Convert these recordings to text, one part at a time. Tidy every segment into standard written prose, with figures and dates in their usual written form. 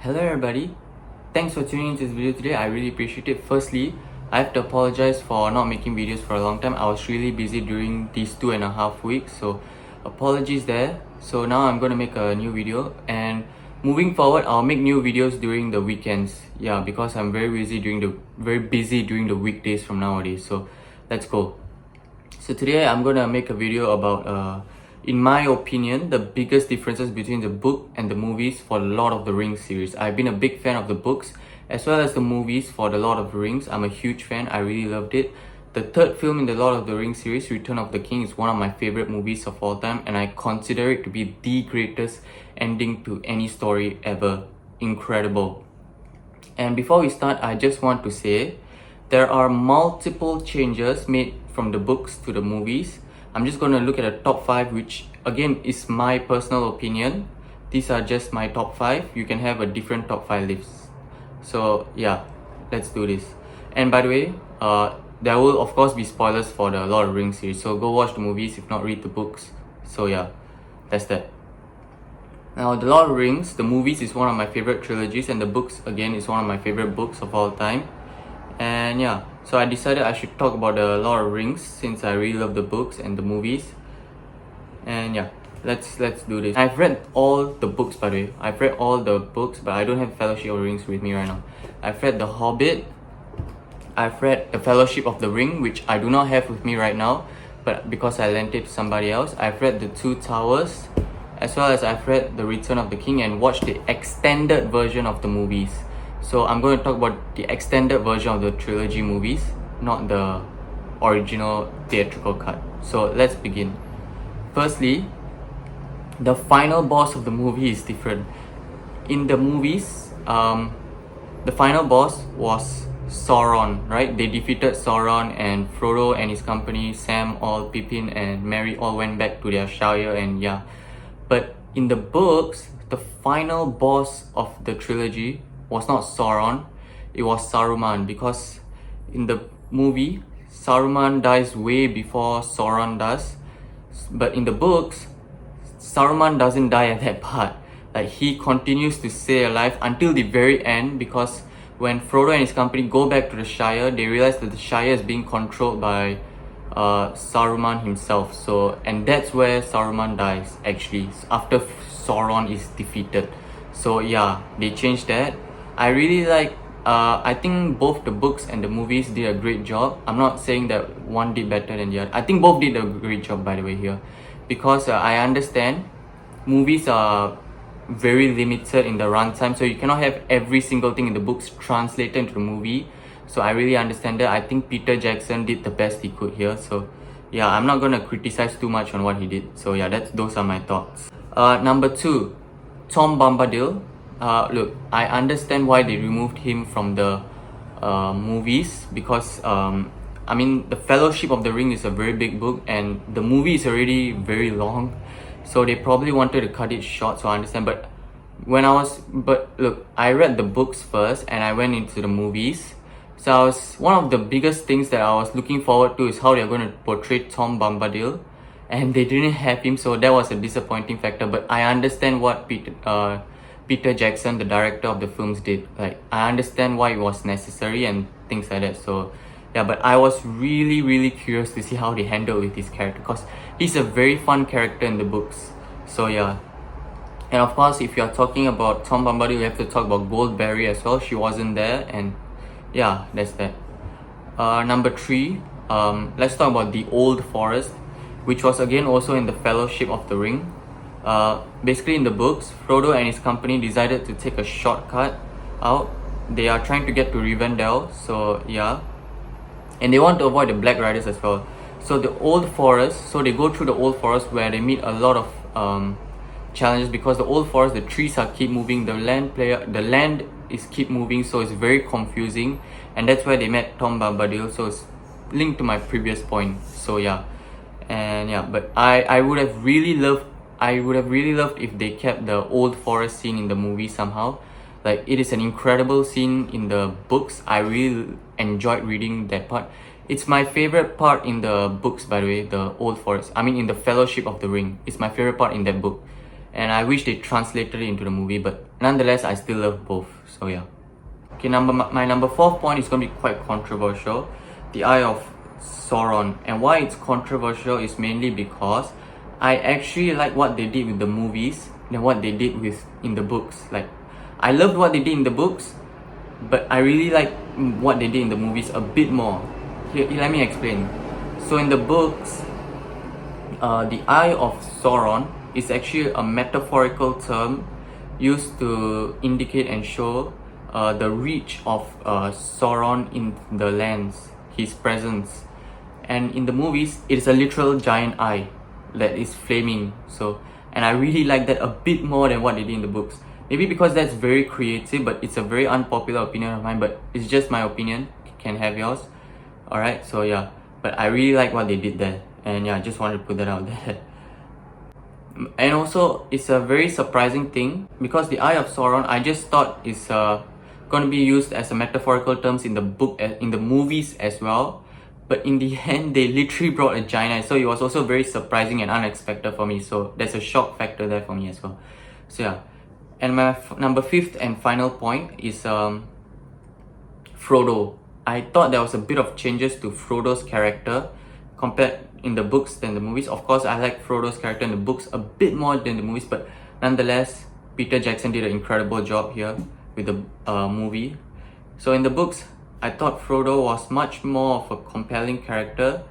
Hello everybody, thanks for tuning into this video today. I really appreciate it. Firstly, I have to apologize for not making videos for a long time. I was really busy during these 2.5 weeks, so apologies there. So now I'm gonna make a new video, and moving forward I'll make new videos during the weekends. Yeah, because I'm very busy during the weekdays from nowadays. So let's go. So today I'm gonna make a video about in my opinion, the biggest differences between the book and the movies for the Lord of the Rings series. I've been a big fan of the books as well as the movies for the Lord of the Rings. I'm a huge fan. I really loved it. The third film in the Lord of the Rings series, Return of the King, is one of my favorite movies of all time, and I consider it to be the greatest ending to any story ever. Incredible. And before we start, I just want to say there are multiple changes made from the books to the movies. I'm just going to look at a top 5, which again is my personal opinion. These are just my top 5. You can have a different top 5 list. So yeah, let's do this. And by the way, there will of course be spoilers for the Lord of the Rings series, so go watch the movies, if not read the books. So yeah, that's that. Now, the Lord of the Rings, the movies is one of my favorite trilogies, and the books again is one of my favorite books of all time. And yeah, so I decided I should talk about the Lord of the Rings since I really love the books and the movies. And yeah, let's do this. I've read all the books, by the way. I've read all the books, but I don't have Fellowship of the Rings with me right now. I've read The Hobbit. I've read The Fellowship of the Ring, which I do not have with me right now, but because I lent it to somebody else. I've read The Two Towers, as well as I've read The Return of the King and watched the extended version of the movies. So I'm going to talk about the extended version of the trilogy movies, not the original theatrical cut. So let's begin. Firstly, the final boss of the movie is different. In the movies, the final boss was Sauron, right? They defeated Sauron, and Frodo and his company, Sam, Pippin and Merry all went back to their Shire, and yeah. But in the books, the final boss of the trilogy was not Sauron, it was Saruman, because in the movie, Saruman dies way before Sauron does. But in the books, Saruman doesn't die at that part. Like, he continues to stay alive until the very end, because when Frodo and his company go back to the Shire, they realize that the Shire is being controlled by Saruman himself. So, and that's where Saruman dies actually, after Sauron is defeated. So yeah, they changed that. I really like, I think both the books and the movies did a great job. I'm not saying that one did better than the other. I think both did a great job, by the way, here. Because I understand movies are very limited in the runtime, so you cannot have every single thing in the books translated into the movie. So I really understand that. I think Peter Jackson did the best he could here. So yeah, I'm not gonna criticize too much on what he did. So yeah, those are my thoughts. Number 2, Tom Bombadil. Look, I understand why they removed him from the movies, because I mean, the Fellowship of the Ring is a very big book, and the movie is already very long, so they probably wanted to cut it short. So I understand. But look, I read the books first and I went into the movies. So one of the biggest things that I was looking forward to is how they're going to portray Tom Bombadil, and they didn't have him, so that was a disappointing factor. But I understand what Peter Jackson, the director of the films, did. Like, I understand why it was necessary and things like that. So yeah, but I was really curious to see how they handle with his character, because he's a very fun character in the books. So yeah. And of course, if you're talking about Tom Bombadil, you have to talk about Goldberry as well. She wasn't there, and yeah, that's that. Number 3, let's talk about the Old Forest, which was again also in the Fellowship of the Ring. Basically, in the books, Frodo and his company decided to take a shortcut out. They are trying to get to Rivendell, so yeah, and they want to avoid the Black Riders as well. So the Old Forest, so they go through the Old Forest, where they meet a lot of challenges, because the Old Forest, the trees are keep moving, the land is keep moving, so it's very confusing, and that's where they met Tom Bombadil. So it's linked to my previous point. So yeah, and yeah, but I would have really loved if they kept the Old Forest scene in the movie somehow. Like, it is an incredible scene in the books. I really enjoyed reading that part. It's my favorite part in the books, by the way, the Old Forest. I mean, in the Fellowship of the Ring. It's my favorite part in that book. and I wish they translated it into the movie, but nonetheless I still love both. So yeah. Okay, my number 4 point is going to be quite controversial. The Eye of Sauron. And why it's controversial is mainly because I actually like what they did with the movies than what they did in the books. Like, I loved what they did in the books, but I really like what they did in the movies a bit more. Here, let me explain. So in the books, the Eye of Sauron is actually a metaphorical term used to indicate and show the reach of Sauron in the lands, his presence. And in the movies, it is a literal giant eye that is flaming. So, and I really like that a bit more than what they did in the books. Maybe because that's very creative, but it's a very unpopular opinion of mine, but it's just my opinion. You can have yours. Alright, so yeah. But I really like what they did there. And yeah, I just wanted to put that out there. And also, it's a very surprising thing because the Eye of Sauron, I just thought is going to be used as a metaphorical terms in the book, in the movies as well. But in the end, they literally brought a giant eye. So it was also very surprising and unexpected for me. So there's a shock factor there for me as well. So yeah. And my number 5th and final point is Frodo. I thought there was a bit of changes to Frodo's character compared in the books than the movies. Of course, I like Frodo's character in the books a bit more than the movies, but nonetheless, Peter Jackson did an incredible job here with the movie. So in the books, I thought Frodo was much more of a compelling character.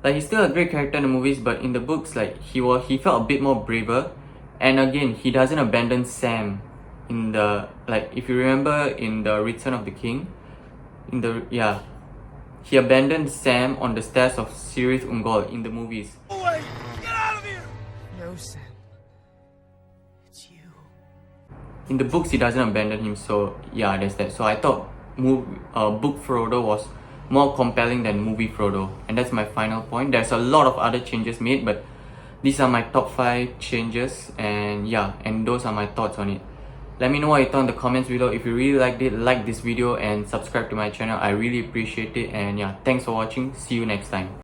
Like, he's still a great character in the movies, but in the books, like, he felt a bit more braver. And again, he doesn't abandon Sam in the, like, if you remember in the Return of the King, he abandoned Sam on the stairs of Cirith Ungol in the movies. Boy, get out of here! No, Sam. It's you. In the books, he doesn't abandon him, so yeah, there's that. So I thought book Frodo was more compelling than movie Frodo. And that's my final point. There's a lot of other changes made, but these are my top 5 changes, and yeah, and those are my thoughts on it. Let me know what you thought in the comments below. If you really liked it, like this video and subscribe to my channel. I really appreciate it. And yeah, thanks for watching. See you next time.